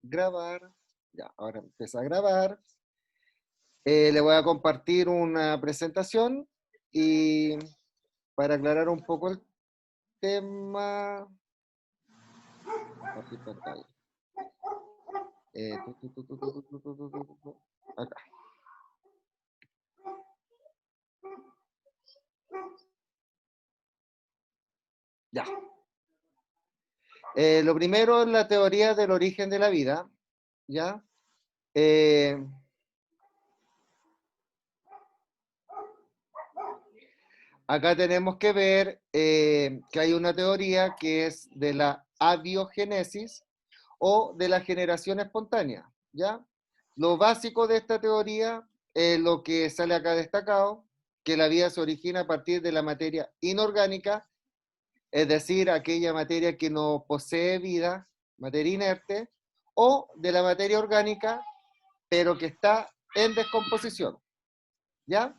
grabar. Ya, ahora empieza a grabar. Le voy a compartir una presentación y para aclarar un poco el tema. Compartir pantalla. Acá. Ya. Lo primero es la teoría del origen de la vida. ¿Ya? Acá tenemos que ver que hay una teoría que es de la abiogénesis o de la generación espontánea, ¿ya? Lo básico de esta teoría es lo que sale acá destacado, que la vida se origina a partir de la materia inorgánica, es decir, aquella materia que no posee vida, materia inerte, o de la materia orgánica, pero que está en descomposición, ¿ya?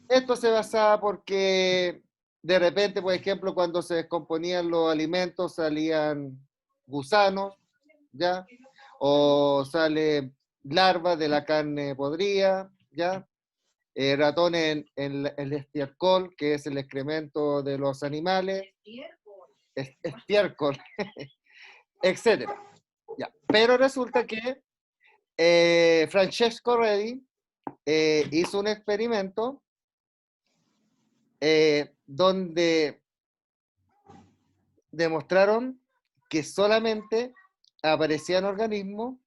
Esto se basaba porque de repente, por ejemplo, cuando se descomponían los alimentos salían gusanos, ¿ya? O sale larvas de la carne podrida, ¿ya? Ratones en el estiércol, que es el excremento de los animales, estiércol, etcétera. ¿Ya? Pero resulta que Francesco Redi hizo un experimento donde demostraron que solamente aparecían organismos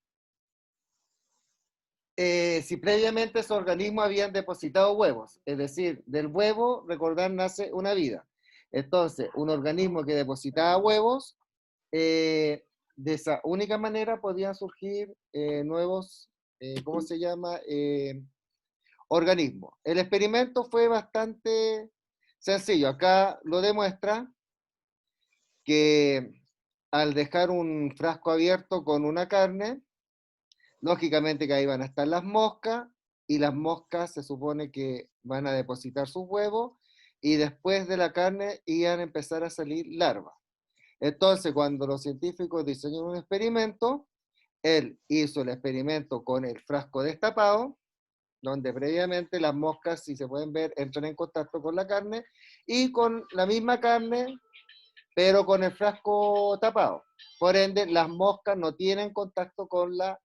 si previamente esos organismos habían depositado huevos. Es decir, del huevo, recordar, nace una vida. Entonces, un organismo que depositaba huevos, de esa única manera podían surgir nuevos, ¿cómo se llama? Organismos. El experimento fue bastante sencillo. Acá lo demuestra que al dejar un frasco abierto con una carne, lógicamente que ahí van a estar las moscas, y las moscas se supone que van a depositar sus huevos, y después de la carne iban a empezar a salir larvas. Entonces, cuando los científicos diseñaron un experimento, él hizo el experimento con el frasco destapado, donde previamente las moscas, si se pueden ver, entran en contacto con la carne, y con la misma carne pero con el frasco tapado. Por ende, las moscas no tienen contacto con la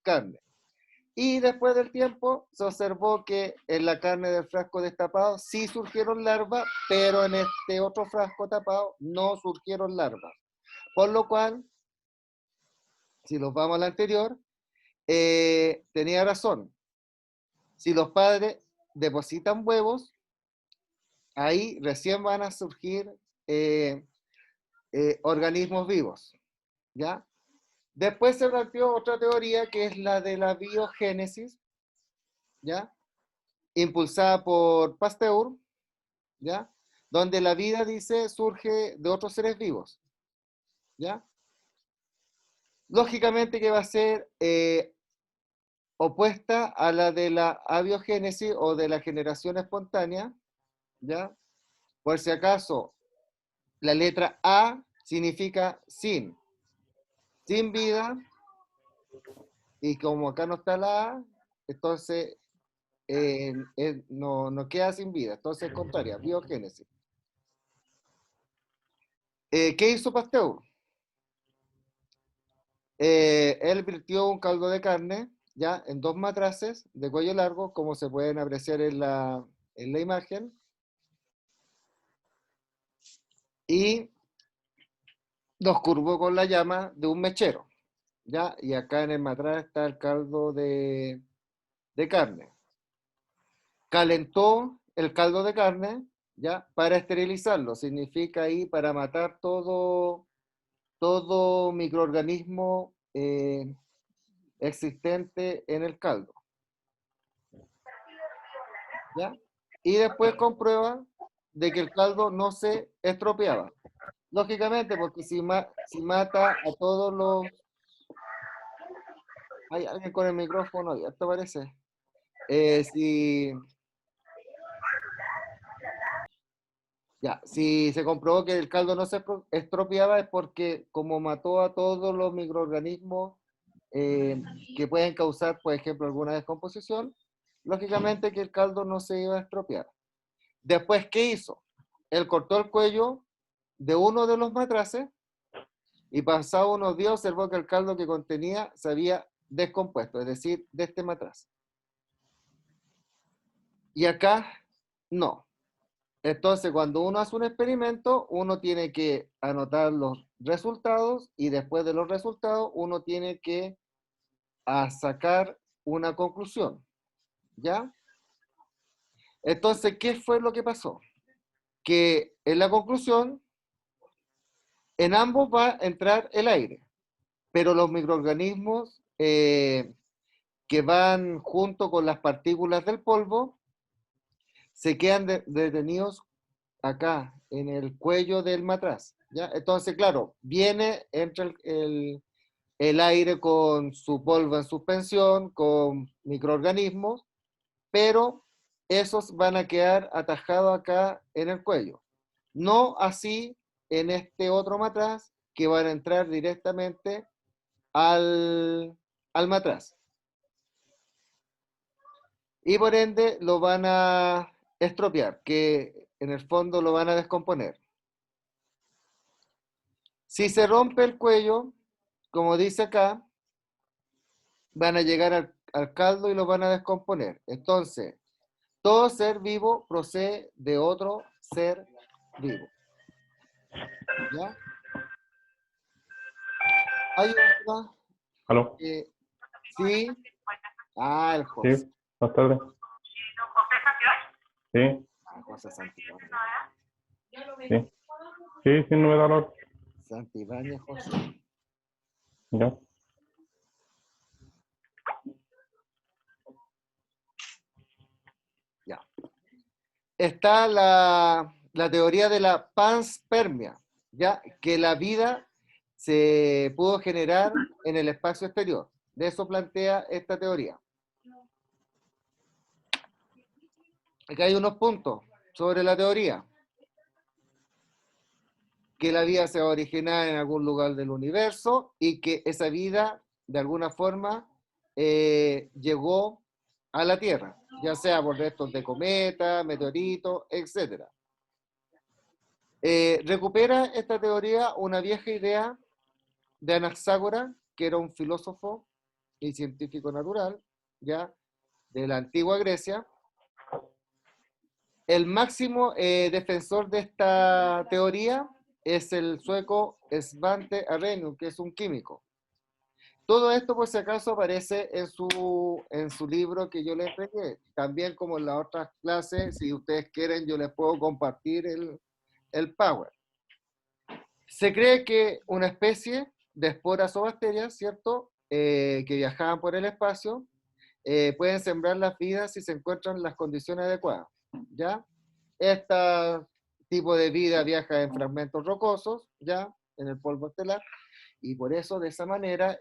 carne. Y después del tiempo se observó que en la carne del frasco destapado sí surgieron larvas, pero en este otro frasco tapado no surgieron larvas. Por lo cual, si nos vamos al anterior, tenía razón. Si los padres depositan huevos, ahí recién van a surgir organismos vivos, ¿ya? Después se planteó otra teoría que es la de la biogénesis, ¿ya? Impulsada por Pasteur, ¿ya? Donde la vida, dice, surge de otros seres vivos, ¿ya? Lógicamente que va a ser opuesta a la de la abiogénesis o de la generación espontánea, ¿ya? Por si acaso, la letra A significa sin vida, y como acá no está la A, entonces no queda sin vida, entonces contraria, biogénesis. ¿Qué hizo Pasteur? Él virtió un caldo de carne, ya, en dos matraces de cuello largo, como se pueden apreciar en la imagen, y los curvó con la llama de un mechero, ya, y acá en el matraz está el caldo de carne. Calentó el caldo de carne, ya, para esterilizarlo, significa ahí para matar todo microorganismo existente en el caldo, ¿ya? Y después comprueba de que el caldo no se estropeaba. Lógicamente, porque si mata a todos los... Hay alguien con el micrófono abierto, parece. Si, si se comprobó que el caldo no se estropeaba es porque como mató a todos los microorganismos que pueden causar, por ejemplo, alguna descomposición, lógicamente que el caldo no se iba a estropear. Después, ¿qué hizo? Él cortó el cuello de uno de los matraces y pasado unos días observó que el caldo que contenía se había descompuesto, es decir, de este matraz. Y acá, no. Entonces, cuando uno hace un experimento, uno tiene que anotar los resultados y después de los resultados, uno tiene que sacar una conclusión, ¿ya? Entonces, ¿qué fue lo que pasó? Que en la conclusión, en ambos va a entrar el aire, pero los microorganismos que van junto con las partículas del polvo se quedan detenidos acá, en el cuello del matraz, ¿ya? Entonces, claro, entra el aire con su polvo en suspensión, con microorganismos, pero esos van a quedar atajados acá en el cuello. No así en este otro matraz, que van a entrar directamente al matraz. Y por ende lo van a estropear, que en el fondo lo van a descomponer. Si se rompe el cuello, como dice acá, van a llegar al caldo y lo van a descomponer. Entonces, todo ser vivo procede de otro ser vivo. ¿Ya? Hay otra ¿Aló? que sí. Ah, el Sí, José. buenas tardes. Sí, Ah, José Santibáñez. sí. Sí, sí, no me da la... Santibáñez, José. Ya. Ya. Está la teoría de la panspermia, ¿ya? Que la vida se pudo generar en el espacio exterior. De eso plantea esta teoría. Acá hay unos puntos sobre la teoría. Que la vida se va a originar en algún lugar del universo y que esa vida, de alguna forma, llegó a la Tierra, ya sea por restos de cometa, meteoritos, etc. Recupera esta teoría una vieja idea de Anaxágora, que era un filósofo y científico natural, ya, de la antigua Grecia. El máximo defensor de esta teoría es el sueco Svante Arrhenius, que es un químico. Todo esto, por si acaso, aparece en su libro que yo les entregué. También, como en las otras clases, si ustedes quieren, yo les puedo compartir el Power. Se cree que una especie de esporas o bacterias, ¿cierto?, que viajaban por el espacio, pueden sembrar las vidas si se encuentran las condiciones adecuadas, ¿ya? Este tipo de vida viaja en fragmentos rocosos, ¿ya? En el polvo estelar, y por eso, de esa manera,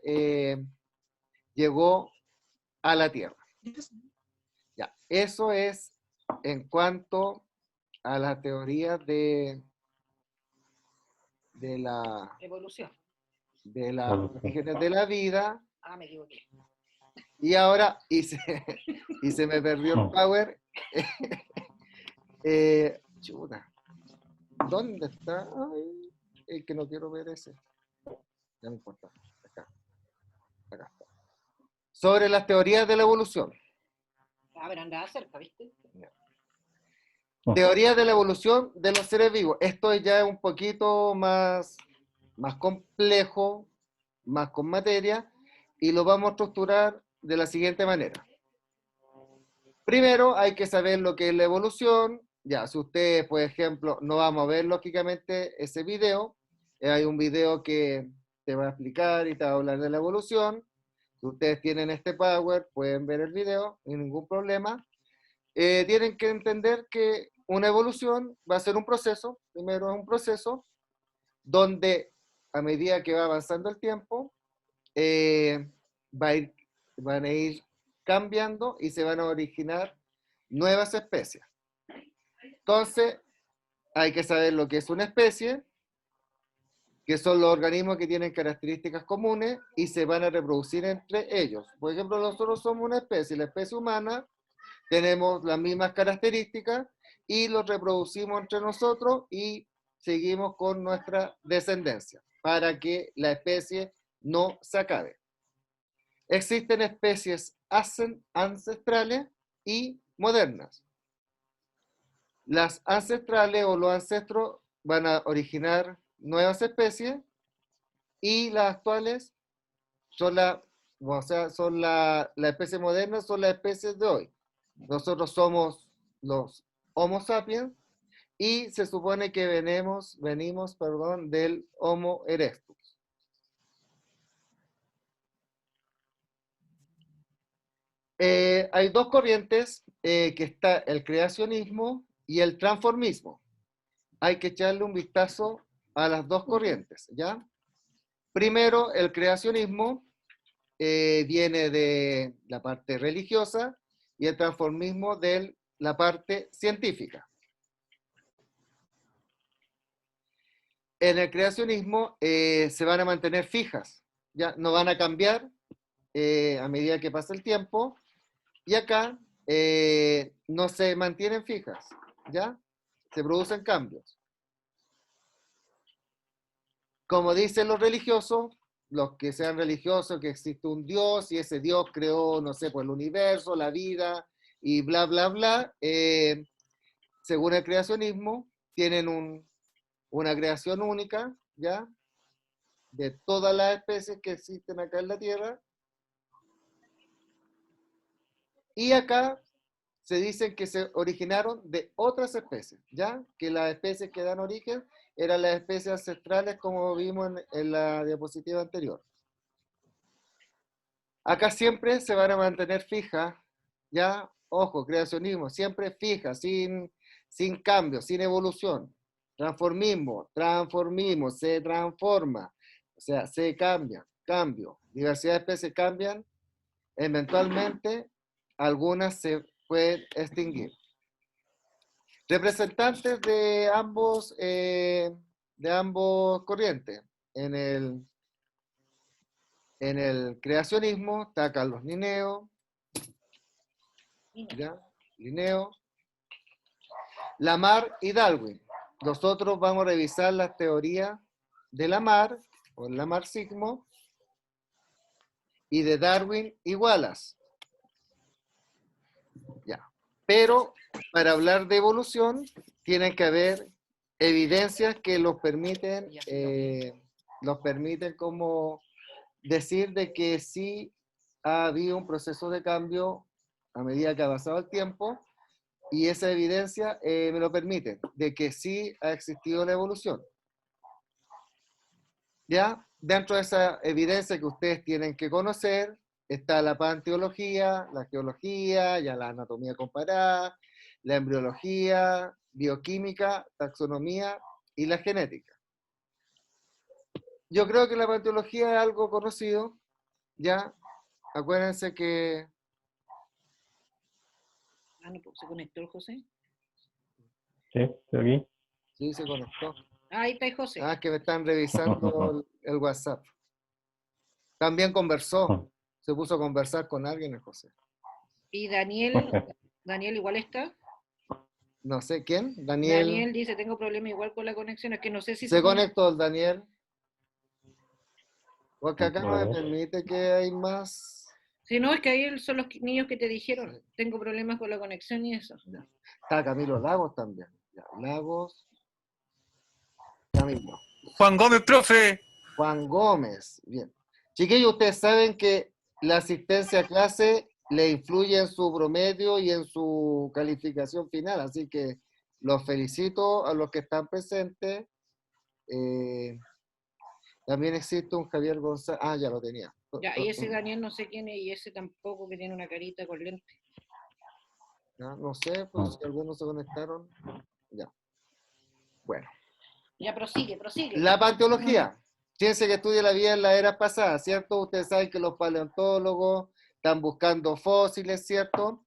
llegó a la Tierra. Ya, eso es en cuanto a la teoría de la Evolución. de la orígenes de la vida. Ah, me equivoqué. Y ahora, y se me perdió el power. Chuta. ¿Dónde está? Ay, el que no quiero ver ese. Ya no importa. Acá. Acá está. Sobre las teorías de la evolución. A ver, andaba cerca, ¿viste? Teorías de la evolución de los seres vivos. Esto ya es un poquito más complejo, más con materia, y lo vamos a estructurar de la siguiente manera. Primero hay que saber lo que es la evolución. Ya, si ustedes, por ejemplo, no vamos a ver lógicamente ese video, hay un video que te va a explicar y te va a hablar de la evolución. Si ustedes tienen este Power, pueden ver el video, sin ningún problema. Tienen que entender que una evolución va a ser un proceso, primero es un proceso, donde a medida que va avanzando el tiempo, van a ir cambiando y se van a originar nuevas especies. Entonces, hay que saber lo que es una especie, que son los organismos que tienen características comunes y se van a reproducir entre ellos. Por ejemplo, nosotros somos una especie, la especie humana, tenemos las mismas características y los reproducimos entre nosotros y seguimos con nuestra descendencia para que la especie no se acabe. Existen especies ancestrales y modernas. Las ancestrales o los ancestros van a originar nuevas especies y las actuales son la especie moderna, son las especies de hoy. Nosotros somos los Homo sapiens y se supone que venimos del Homo erectus. Hay dos corrientes, que está el creacionismo y el transformismo. Hay que echarle un vistazo a las dos corrientes, ¿ya? Primero, el creacionismo viene de la parte religiosa y el transformismo de la parte científica. En el creacionismo se van a mantener fijas, ya no van a cambiar a medida que pasa el tiempo, y acá no se mantienen fijas, ¿ya? Se producen cambios. Como dicen los religiosos, los que sean religiosos, que existe un Dios y ese Dios creó, no sé, pues el universo, la vida y bla, bla, bla, según el creacionismo, tienen una creación única, ¿ya? De todas las especies que existen acá en la Tierra. Y acá se dicen que se originaron de otras especies, ¿ya? Que las especies que dan origen eran las especies ancestrales como vimos en la diapositiva anterior. Acá siempre se van a mantener fijas, ¿ya? Ojo, creacionismo, siempre fija, sin cambio, sin evolución. Transformismo, se transforma, o sea, se cambia, cambio. Diversidad de especies cambian, eventualmente algunas se pueden extinguir. Representantes de ambos corrientes. En el creacionismo está Carlos Linneo, ¿ya? Linneo, Lamarck y Darwin. Nosotros vamos a revisar las teorías de Lamarck, o el lamarckismo, y de Darwin y Wallace. Ya. Pero para hablar de evolución, tienen que haber evidencias que los permiten como decir de que sí ha habido un proceso de cambio a medida que ha pasado el tiempo, y esa evidencia me lo permite, de que sí ha existido la evolución. ¿Ya? Dentro de esa evidencia que ustedes tienen que conocer, está la paleontología, la geología, ya la anatomía comparada, la embriología, bioquímica, taxonomía y la genética. Yo creo que la paleontología es algo conocido, ¿ya? Acuérdense que... Ah, no, ¿se conectó el José? Sí, estoy aquí. Sí, se conectó. Ah, ahí está el José. Ah, que me están revisando el WhatsApp. También conversó. Se puso a conversar con alguien, el José. Y Daniel igual está. No sé quién. Daniel dice, tengo problemas igual con la conexión. Es que no sé si se conectó el Daniel. Porque acá no me permite que hay más. Si no, es que ahí son los niños que te dijeron, sí. Tengo problemas con la conexión y eso. Ya. Está Camilo Lagos también. Ya. Lagos. Camilo. Juan Gómez, profe. Juan Gómez. Bien. Chiquillos, ustedes saben que la asistencia a clase le influye en su promedio y en su calificación final, así que los felicito a los que están presentes. También existe un Javier González. Ah, ya lo tenía. Ya, y ese Daniel no sé quién es, y ese tampoco, que tiene una carita con lente. Ya, no sé, pues si algunos se conectaron. Ya. Bueno. Ya, prosigue. La paleontología. Ciencia que estudia la vida en la era pasada, ¿cierto? Ustedes saben que los paleontólogos están buscando fósiles, ¿cierto?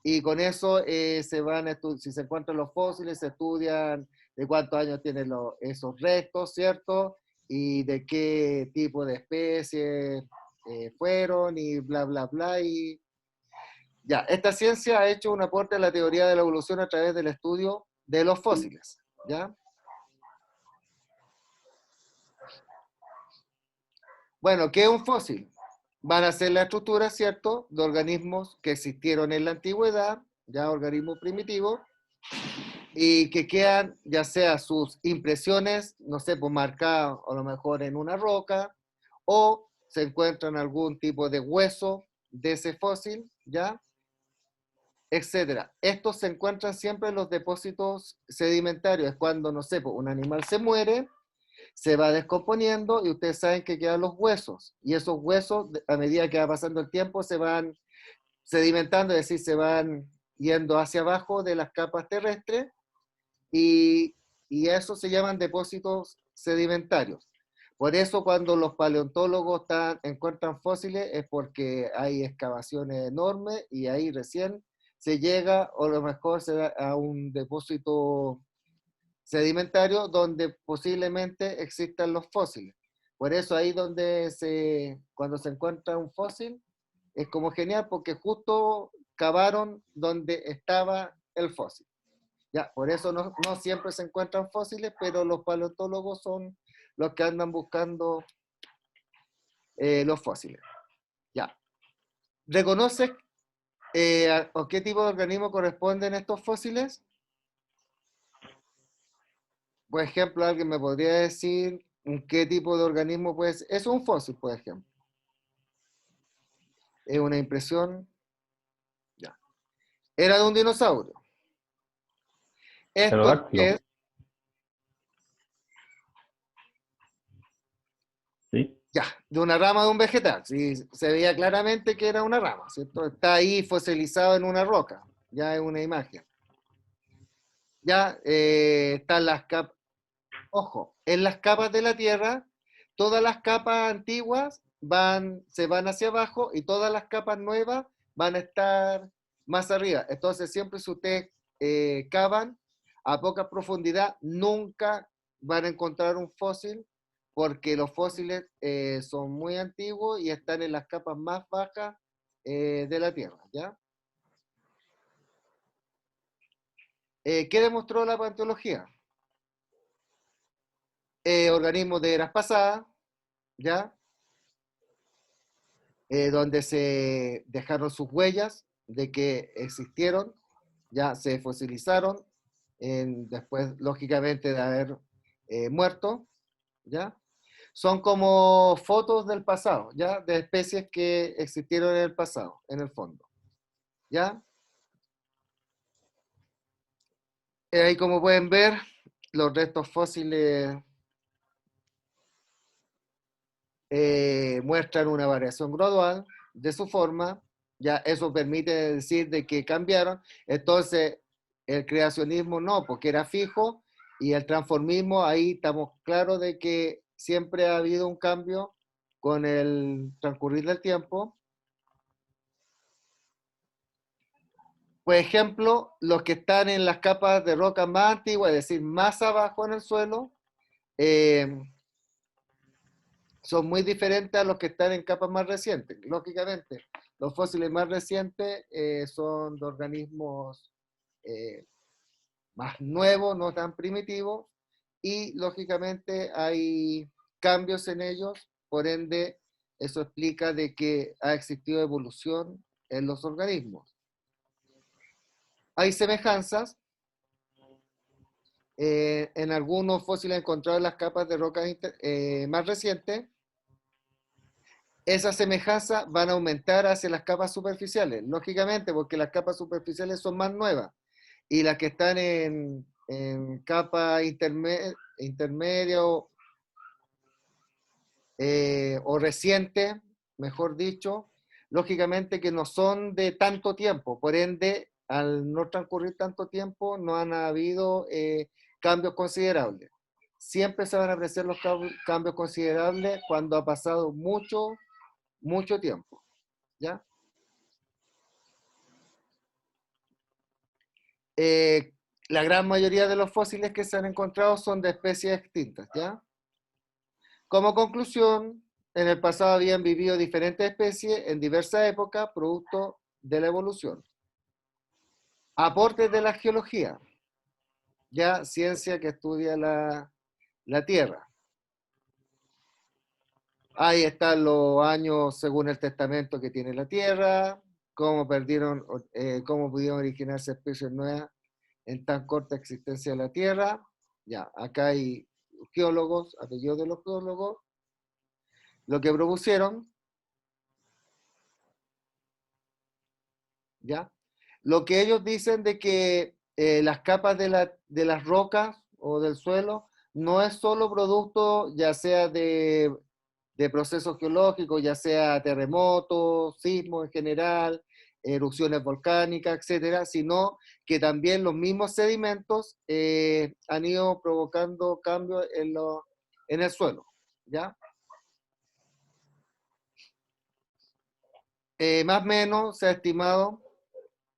Y con eso se van a estudiar, si se encuentran los fósiles, se estudian de cuántos años tienen esos restos, ¿cierto? Y de qué tipo de especie fueron y bla, bla, bla. Y ya, esta ciencia ha hecho un aporte a la teoría de la evolución a través del estudio de los fósiles, ¿ya? Bueno, ¿qué es un fósil? Van a ser la estructura, ¿cierto?, de organismos que existieron en la antigüedad, ya organismos primitivos, y que quedan, ya sea sus impresiones, no sé, pues marcadas a lo mejor en una roca, o se encuentran algún tipo de hueso de ese fósil, ¿ya? Etcétera. Estos se encuentran siempre en los depósitos sedimentarios, es cuando, no sé, pues un animal se muere, se va descomponiendo y ustedes saben que quedan los huesos. Y esos huesos, a medida que va pasando el tiempo, se van sedimentando, es decir, se van yendo hacia abajo de las capas terrestres y, y eso se llaman depósitos sedimentarios. Por eso cuando los paleontólogos encuentran fósiles es porque hay excavaciones enormes y ahí recién se llega, o a lo mejor se da a un depósito sedimentario donde posiblemente existan los fósiles. Por eso ahí cuando se encuentra un fósil, es como genial porque justo cavaron donde estaba el fósil. Ya, por eso no siempre se encuentran fósiles, pero los paleontólogos son los que andan buscando los fósiles. Ya. ¿Reconoces a qué tipo de organismo corresponden estos fósiles? Por ejemplo, alguien me podría decir qué tipo de organismo puede ser. Es un fósil, por ejemplo. Es una impresión. Ya. Era de un dinosaurio. Esto Pterodáctilo. es, ¿Sí? ya, de una rama de un vegetal. Sí, se veía claramente que era una rama, ¿cierto? Está ahí fosilizado en una roca. Ya es una imagen. Ya están las capas. Ojo, en las capas de la Tierra, todas las capas antiguas se van hacia abajo y todas las capas nuevas van a estar más arriba. Entonces, siempre si ustedes cavan a poca profundidad, nunca van a encontrar un fósil porque los fósiles son muy antiguos y están en las capas más bajas de la Tierra, ¿ya? ¿Qué demostró la paleontología? Organismos de eras pasadas, ¿ya? Donde se dejaron sus huellas de que existieron, ya se fosilizaron, después, lógicamente, de haber muerto, ¿ya? Son como fotos del pasado, ¿ya? De especies que existieron en el pasado, en el fondo, ¿ya? Ahí como pueden ver, los restos fósiles muestran una variación gradual de su forma, ya eso permite decir de que cambiaron, entonces el creacionismo no, porque era fijo, y el transformismo ahí estamos claros de que siempre ha habido un cambio con el transcurrir del tiempo. Por ejemplo, los que están en las capas de roca más antiguas, es decir, más abajo en el suelo, eh, son muy diferentes a los que están en capas más recientes. Lógicamente, los fósiles más recientes son de organismos eh, más nuevos, no tan primitivos, y lógicamente hay cambios en ellos, por ende, eso explica de que ha existido evolución en los organismos. Hay semejanzas en algunos fósiles encontrados en las capas de rocas más recientes. Esas semejanzas van a aumentar hacia las capas superficiales, lógicamente, porque las capas superficiales son más nuevas y las que están en capa intermedia o reciente, mejor dicho, lógicamente que no son de tanto tiempo, por ende, al no transcurrir tanto tiempo, no han habido cambios considerables. Siempre se van a apreciar los cambios considerables cuando ha pasado mucho tiempo, ¿ya? la gran mayoría de los fósiles que se han encontrado son de especies extintas, ¿ya? Como conclusión, en el pasado habían vivido diferentes especies en diversas épocas, producto de la evolución. Aportes de la geología, ya ciencia que estudia la Tierra. Ahí están los años según el testamento que tiene la Tierra, cómo cómo pudieron originarse especies nuevas en tan corta existencia de la Tierra. Ya, acá hay geólogos, apellidos de los geólogos, lo que propusieron, ¿ya? Lo que ellos dicen de que las capas de las rocas o del suelo no es solo producto ya sea de procesos geológicos, ya sea terremotos, sismos en general, erupciones volcánicas, etcétera, sino que también los mismos sedimentos han ido provocando cambios en el suelo, ¿ya? Más o menos se ha estimado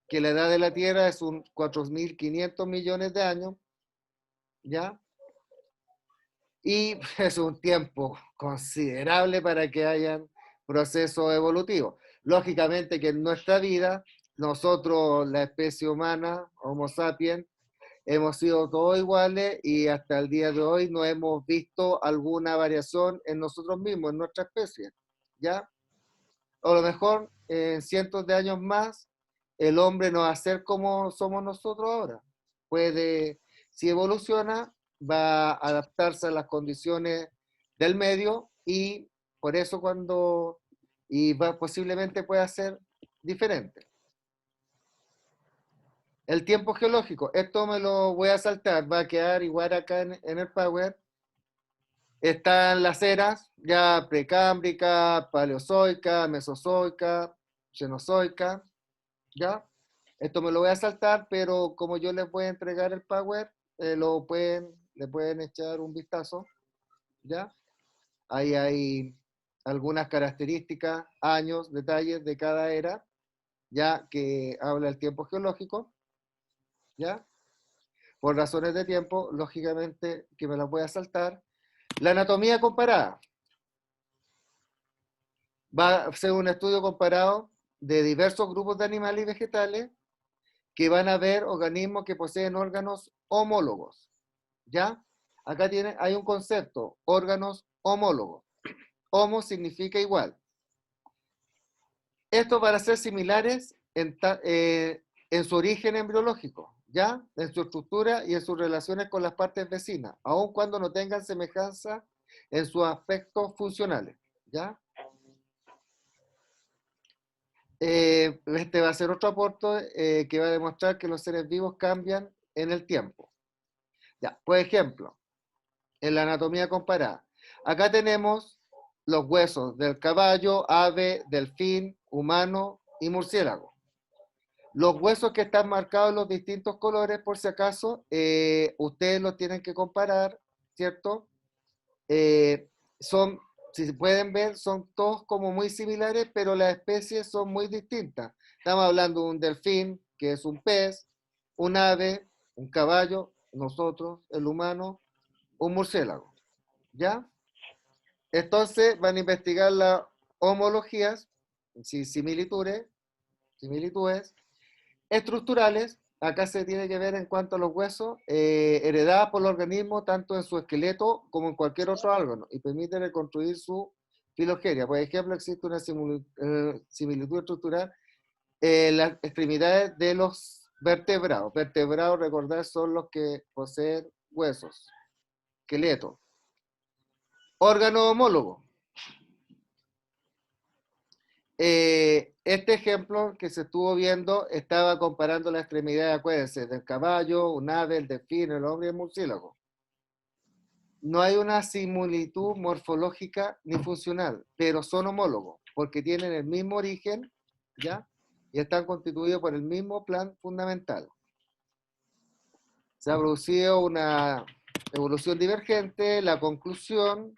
que la edad de la Tierra es un 4.500 millones de años, ¿ya? Y es un tiempo considerable para que hayan procesos evolutivos. Lógicamente que en nuestra vida, nosotros, la especie humana, Homo sapiens, hemos sido todos iguales y hasta el día de hoy no hemos visto alguna variación en nosotros mismos, en nuestra especie, ¿ya? O a lo mejor en cientos de años más, el hombre no va a ser como somos nosotros ahora. Puede, si evoluciona, va a adaptarse a las condiciones del medio y por eso posiblemente pueda ser diferente. El tiempo geológico, esto me lo voy a saltar, va a quedar igual acá en el Power. Están las eras ya precámbrica, paleozoica, mesozoica, cenozoica, ¿ya? Esto me lo voy a saltar, pero como yo les voy a entregar el Power, le pueden echar un vistazo, ¿ya? Ahí hay algunas características, años, detalles de cada era, ya que habla el tiempo geológico, ¿ya? Por razones de tiempo, lógicamente que me las voy a saltar. La anatomía comparada. Va a ser un estudio comparado de diversos grupos de animales y vegetales que van a ver organismos que poseen órganos homólogos. ¿Ya? Acá hay un concepto, órganos homólogos. Homo significa igual. Esto para ser similares en su origen embriológico, ¿ya? En su estructura y en sus relaciones con las partes vecinas, aun cuando no tengan semejanza en sus aspectos funcionales, ¿ya? Este va a ser otro aporte que va a demostrar que los seres vivos cambian en el tiempo. Ya, por ejemplo, en la anatomía comparada. Acá tenemos los huesos del caballo, ave, delfín, humano y murciélago. Los huesos que están marcados en los distintos colores, por si acaso, ustedes los tienen que comparar, ¿cierto? Son, si pueden ver, son todos como muy similares, pero las especies son muy distintas. Estamos hablando de un delfín, que es un pez, un ave, un caballo, nosotros, el humano, un murciélago, ¿ya? Entonces van a investigar las homologías, similitudes estructurales. Acá se tiene que ver en cuanto a los huesos, heredadas por el organismo tanto en su esqueleto como en cualquier otro órgano y permite reconstruir su filogenia. Por ejemplo, existe una similitud estructural en las extremidades de los vertebrados. Vertebrados, recordad, son los que poseen huesos, esqueleto. Órgano homólogo. Este ejemplo que se estuvo viendo estaba comparando la extremidad, acuérdense, del caballo, un ave, el delfín, el hombre y el murciélago. No hay una similitud morfológica ni funcional, pero son homólogos, porque tienen el mismo origen, ¿ya? Y están constituidos por el mismo plan fundamental. Se ha producido una evolución divergente, la conclusión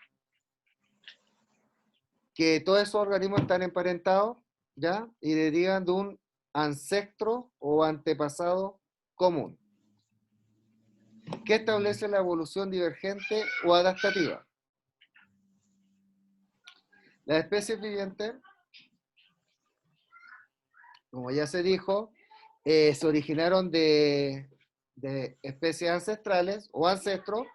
que todos esos organismos están emparentados, ¿ya? Y derivan de un ancestro o antepasado común. ¿Qué establece la evolución divergente o adaptativa? Las especies vivientes, como ya se dijo, se originaron de especies ancestrales o ancestros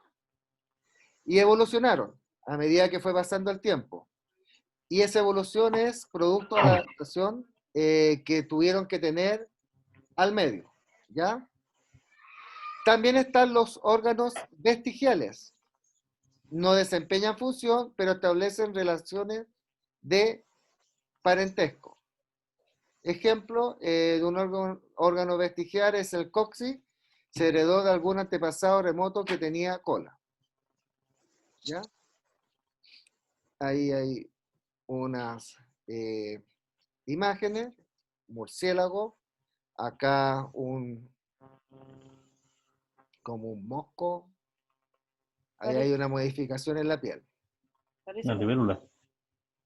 y evolucionaron a medida que fue pasando el tiempo. Y esa evolución es producto de la adaptación que tuvieron que tener al medio, ¿ya? También están los órganos vestigiales. No desempeñan función, pero establecen relaciones de parentesco. Ejemplo de un órgano vestigial es el coxis, se heredó de algún antepasado remoto que tenía cola. ¿Ya? Ahí hay unas imágenes, murciélago, acá como un mosco, ahí hay una modificación en la piel. Parece Una como- libélula.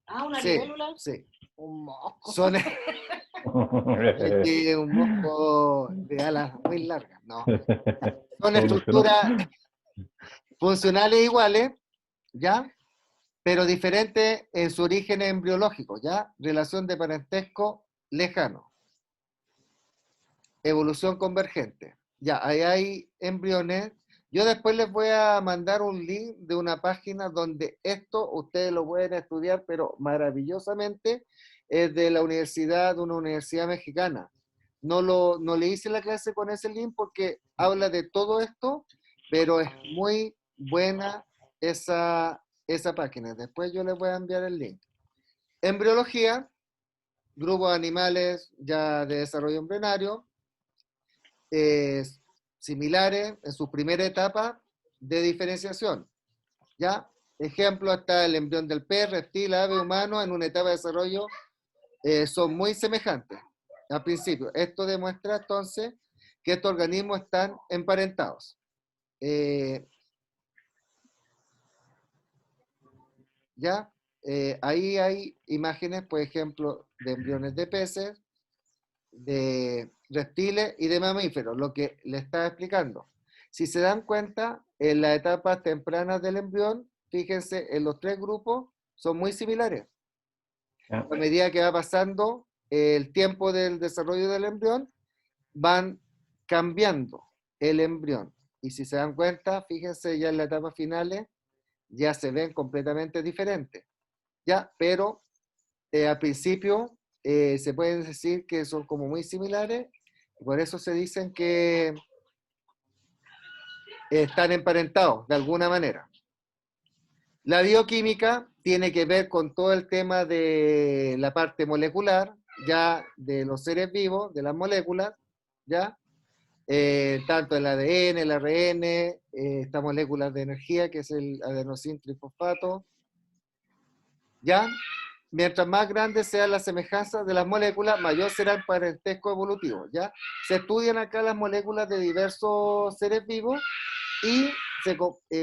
Ah, una Sí, libélula. sí. Un mosco. Son un mosco de alas muy largas, no. Son Evolucionó. estructuras funcionales iguales, ¿ya? Pero diferentes en su origen embriológico, ¿ya? Relación de parentesco lejano. Evolución convergente. Ya, ahí hay embriones. Yo después les voy a mandar un link de una página donde esto ustedes lo pueden estudiar, pero maravillosamente, es de la universidad, de una universidad mexicana. No le hice la clase con ese link porque habla de todo esto, pero es muy buena esa página. Después yo les voy a enviar el link. Embriología, grupos de animales ya de desarrollo embrionario, similares en su primera etapa de diferenciación. ¿Ya? Ejemplo, está el embrión del pez, reptil, ave, humano, en una etapa de desarrollo son muy semejantes al principio. Esto demuestra entonces que estos organismos están emparentados. ¿Ya? Ahí hay imágenes, por ejemplo, de embriones de peces, de reptiles y de mamíferos, lo que le estaba explicando. Si se dan cuenta, en las etapas tempranas del embrión, fíjense, en los tres grupos son muy similares. A medida que va pasando el tiempo del desarrollo del embrión, van cambiando el embrión. Y si se dan cuenta, fíjense ya en las etapas finales, ya se ven completamente diferentes. ¿Ya? Pero al principio se pueden decir que son como muy similares, y por eso se dicen que están emparentados de alguna manera. La bioquímica tiene que ver con todo el tema de la parte molecular, ya de los seres vivos, de las moléculas, ya, tanto el ADN, el ARN, estas moléculas de energía, que es el adenosín trifosfato, ya. Mientras más grande sea la semejanza de las moléculas, mayor será el parentesco evolutivo, ¿ya? Se estudian acá las moléculas de diversos seres vivos y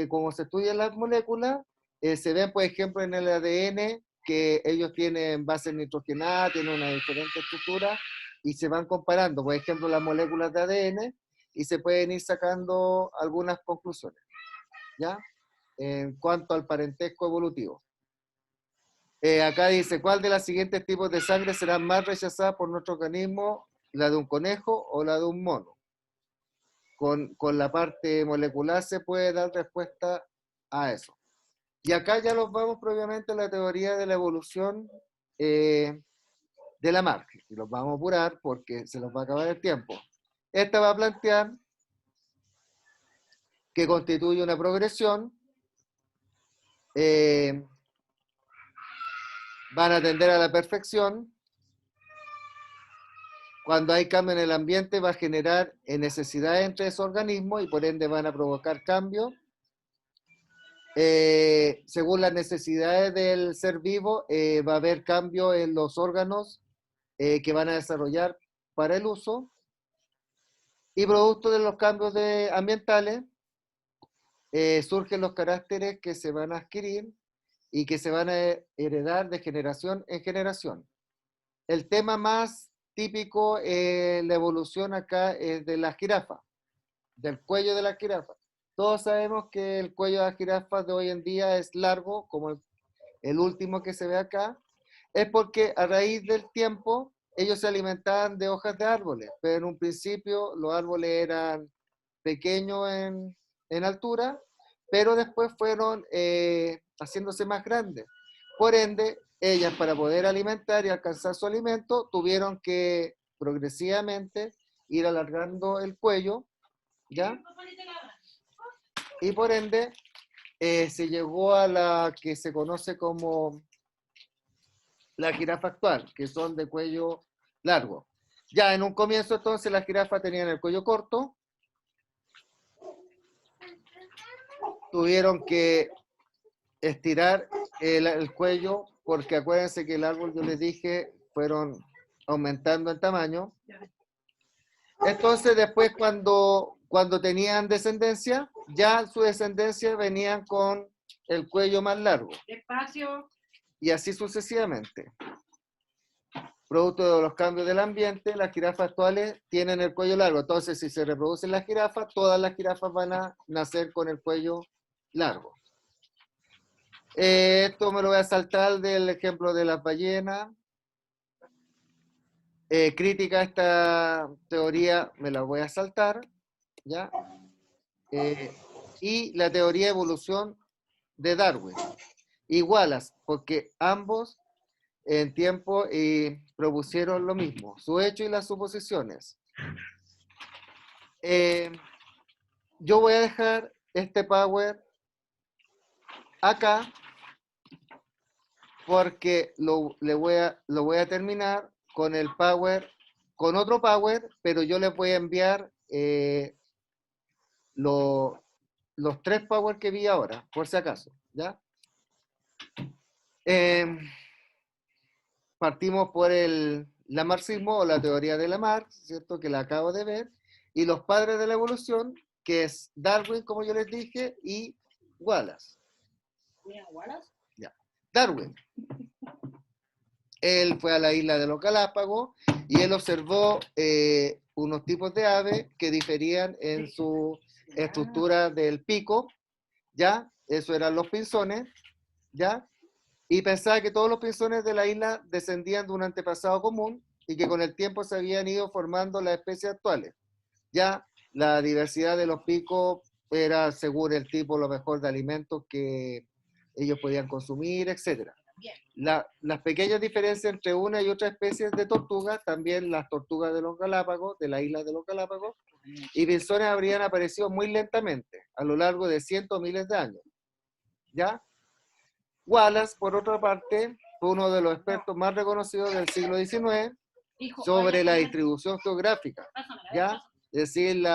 como se estudian las moléculas, se ven, por ejemplo, en el ADN que ellos tienen bases nitrogenadas, tienen una diferente estructura y se van comparando, por ejemplo, las moléculas de ADN y se pueden ir sacando algunas conclusiones, ¿ya? En cuanto al parentesco evolutivo. Acá dice, ¿cuál de los siguientes tipos de sangre será más rechazada por nuestro organismo? ¿La de un conejo o la de un mono? Con la parte molecular se puede dar respuesta a eso. Y acá ya los vamos previamente a la teoría de la evolución de la margen. Y los vamos a apurar porque se nos va a acabar el tiempo. Esta va a plantear que constituye una progresión, van a tender a la perfección. Cuando hay cambio en el ambiente va a generar necesidades entre esos organismos y por ende van a provocar cambios. Según las necesidades del ser vivo, va a haber cambios en los órganos que van a desarrollar para el uso. Y producto de los cambios ambientales, surgen los caracteres que se van a adquirir y que se van a heredar de generación en generación. El tema más típico, la evolución acá es de la jirafa, del cuello de la jirafa. todos sabemos que el cuello de las jirafas de hoy en día es largo, como el último que se ve acá, es porque a raíz del tiempo ellos se alimentaban de hojas de árboles, pero en un principio los árboles eran pequeños en altura, pero después fueron haciéndose más grandes. Por ende, ellas para poder alimentar y alcanzar su alimento tuvieron que progresivamente ir alargando el cuello, ¿ya? Y por ende se llegó a la que se conoce como la jirafa actual, que son de cuello largo. Ya en un comienzo entonces las jirafas tenían el cuello corto, tuvieron que estirar el cuello porque acuérdense que el árbol, yo les dije, fueron aumentando en tamaño. Entonces después cuando tenían descendencia, ya su descendencia venían con el cuello más largo. Despacio. Y así sucesivamente. Producto de los cambios del ambiente, las jirafas actuales tienen el cuello largo. Entonces, si se reproducen las jirafas, todas las jirafas van a nacer con el cuello largo. Esto me lo voy a saltar del ejemplo de las ballenas. Crítica a esta teoría me la voy a saltar, ¿ya? Y la teoría de evolución de Darwin. Igualas, porque ambos en tiempo propusieron lo mismo, su hecho y las suposiciones. Yo voy a dejar este power acá porque lo voy a terminar con el power, con otro power, pero yo les voy a enviar los 3 power que vi ahora, por si acaso, ¿ya? Partimos por el lamarckismo o la teoría de Lamarck, ¿cierto? Que la acabo de ver, y los padres de la evolución, que es Darwin, como yo les dije, y Wallace. ¿Wallace? Ya. Darwin. Él fue a la isla de los Galápagos y él observó unos tipos de aves que diferían en su estructura del pico, ¿ya? Eso eran los pinzones, ¿ya? Y pensaba que todos los pinzones de la isla descendían de un antepasado común y que con el tiempo se habían ido formando las especies actuales. Ya la diversidad de los picos era según el tipo lo mejor de alimentos que ellos podían consumir, etc. Las pequeñas diferencias entre una y otra especie de tortugas, también las tortugas de los Galápagos, de la isla de los Galápagos, y pinzones habrían aparecido muy lentamente, a lo largo de cientos o miles de años. ¿Ya? Wallace, por otra parte, fue uno de los expertos más reconocidos del siglo XIX sobre la distribución geográfica, ¿ya? Es decir,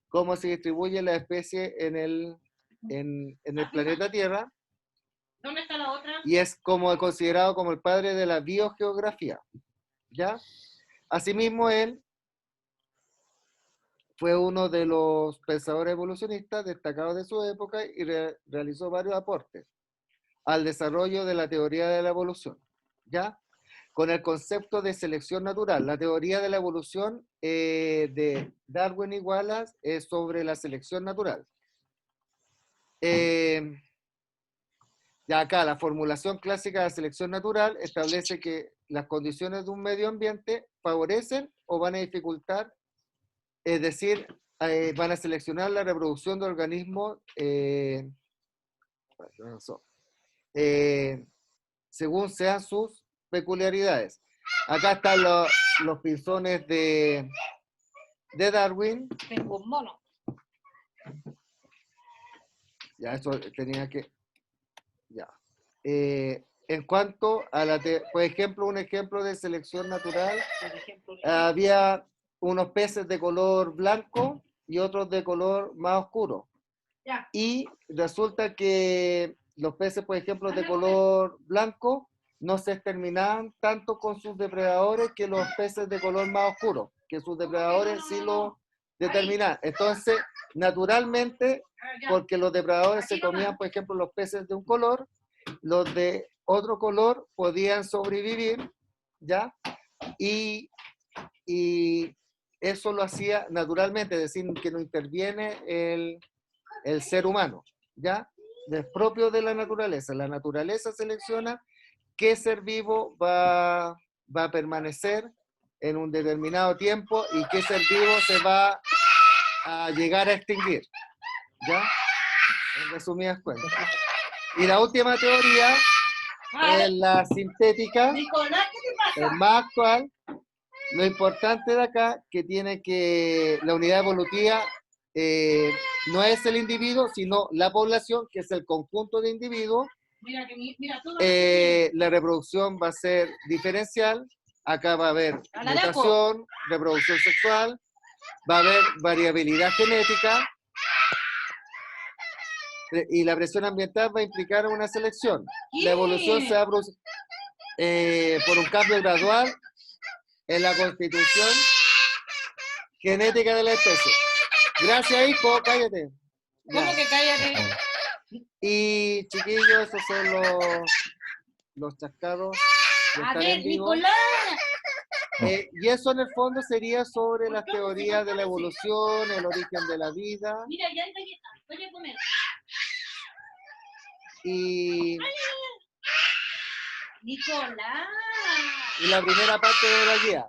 cómo se distribuye la especie en el planeta Tierra. ¿Dónde está la otra? Y es considerado como el padre de la biogeografía, ¿ya? Asimismo, él fue uno de los pensadores evolucionistas destacados de su época y realizó varios aportes al desarrollo de la teoría de la evolución, ¿ya? Con el concepto de selección natural. La teoría de la evolución de Darwin y Wallace es sobre la selección natural. Ya acá, la formulación clásica de la selección natural establece que las condiciones de un medio ambiente favorecen o van a dificultar, es decir, van a seleccionar la reproducción de organismos según sean sus peculiaridades. Acá están los pinzones de Darwin. Tengo un mono. Ya, eso tenía que... Ya. En cuanto a por ejemplo, un ejemplo de selección natural, había unos peces de color blanco y otros de color más oscuro. Ya. Y resulta que los peces, por ejemplo, de color blanco no se exterminaban tanto con sus depredadores que los peces de color más oscuro, que sus depredadores sí lo determinaban. Entonces, naturalmente, porque los depredadores se comían, por ejemplo, los peces de un color, los de otro color podían sobrevivir, ¿ya? Y eso lo hacía naturalmente, es decir, que no interviene el ser humano, ¿ya? Es propio de la naturaleza. La naturaleza selecciona qué ser vivo va a permanecer en un determinado tiempo y qué ser vivo se va a llegar a extinguir, ¿ya? En resumidas cuentas. Y la última teoría es la sintética, Nicolás, ¿qué te pasa? es más actual. Lo importante de acá, que tiene que la unidad evolutiva no es el individuo, sino la población, que es el conjunto de individuos. Mira, mira, todo La reproducción va a ser diferencial. Acá va a haber mutación, reproducción sexual, va a haber variabilidad genética y la presión ambiental va a implicar una selección. La evolución se va a producir por un cambio gradual en la constitución genética de la especie. Gracias, hijo, cállate. Ya. ¿Cómo que cállate? Y chiquillos, esos son los chascados de A estar ver, en vivo. Nicolás. Y eso en el fondo sería sobre las teorías de la evolución, el origen de la vida. Mira, ya hay galletas, voy a comer. Y Nicolás. la primera parte de la guía.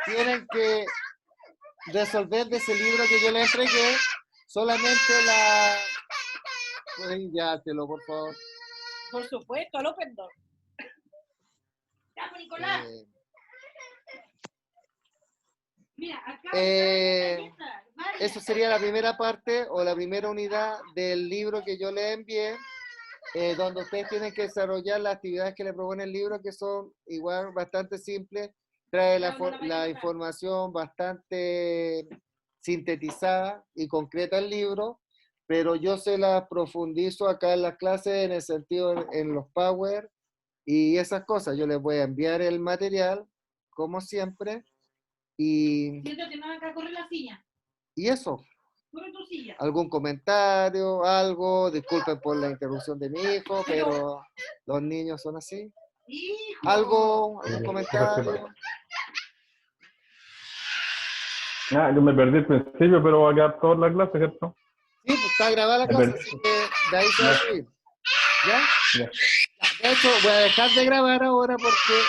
Tienen que resolver de ese libro que yo les entregué solamente la... Puedes enviártelo, por favor. Por supuesto, lo perdón. Ya, pues, Nicolás. Mira, acá Eh, hay galletas, varias. Eso sería la primera parte o la primera unidad del libro que yo les envié, donde ustedes tienen que desarrollar las actividades que le propone el libro, que son igual bastante simples. Trae la información bastante sintetizada y concreta el libro, pero yo se la profundizo acá en las clases en el sentido en los Power y esas cosas. Yo les voy a enviar el material, como siempre, y Siento que me van a correr la silla. eso. Corre tu silla. ¿Algún comentario, algo? Disculpen por la interrupción de mi hijo, pero los niños son así. Hijo. ¿Algún comentario? Ah, yo me perdí al principio, pero va a quedar toda la clase, ¿cierto? Sí, pues está grabada la clase, así que de ahí se va a subir. ¿Ya? Ya. De hecho, voy a dejar de grabar ahora porque